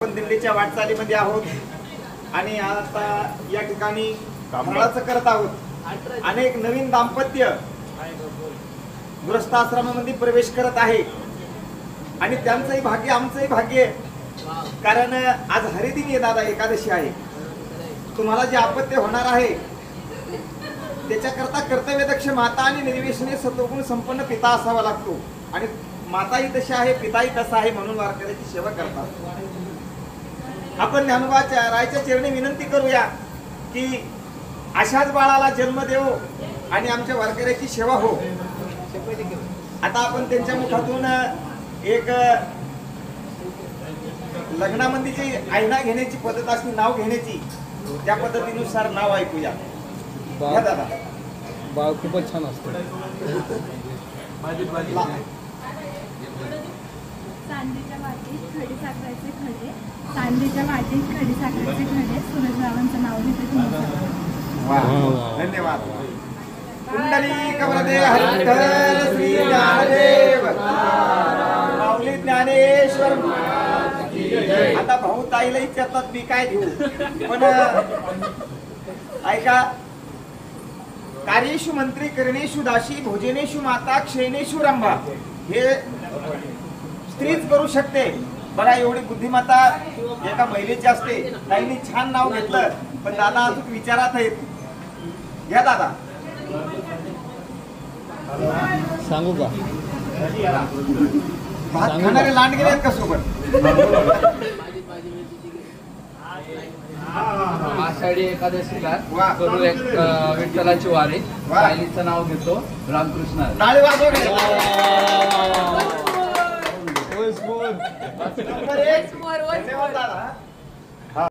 आपण दिल्लीच्या वाटचालीमध्ये आहोत आणि आता या ठिकाणी फराळाचं करत आहोत। अनेक नवीन दाम्पत्य गृहस्थाश्रमामध्ये प्रवेश करत आहे आणि त्यांचंही भाग्य आमचंही भाग्य, कारण आज हरिदिन आहे दादा, एकादशी आहे। तुम्हाला जे अपत्य होणार आहे त्याच्याकरता कर्तव्यदक्ष माता आणि निर्विशने सत्वगुण संपन्न पिता असावा लागतो आणि माताही तशी आहे, पिताही तसा आहे, म्हणून वारकऱ्याची सेवा करतात। आपण ज्ञानोबाच्या रायच्या चरणी विनंती करूया की अशाच बाळाला जन्म देव आणि आमच्या वारकऱ्याची सेवा हो। आता आपण त्यांच्या मुखातून एक लग्नामध्ये जी आयना घेण्याची पद्धत असते, नाव घेण्याची, त्या पद्धतीनुसार नाव ऐकूया। घ्या दादा। बाळ खूपच छान असतं। चांदीच्या वाटीत खडी साखरेचे खडे, चांदीच्या वाटीत खडी साखरेचे खडे, सूरजबाबांचं नाव घेते तुम्ही। धन्यवाद। कुंडली कवरदे हरिविठ्ठल श्री ज्ञानदेव माऊली ज्ञानेश्वर। आता भाऊ ताईला विचारतात मी काय घेऊ, पण ऐका, कार्येषु मंत्री करणेषु दासी भोजनेषु माता क्षयनेषु रंभा, हे स्त्रीच करू शकते। बघा एवढी बुद्धिमत्ता एका महिलेची असते। ताईंनी छान नाव घेतलं, पण दादा अजून विचारात आहेत। घ्या दादा। सांगू का? भात खाणारे लांडगे आहेत का सोबत? आषाढी एकादशीला करू एक विठ्ठलाची वारी, ताईचं नाव घेतो रामकृष्ण। टाळी वाजव। बोल बोल। धन्यवाद दादा।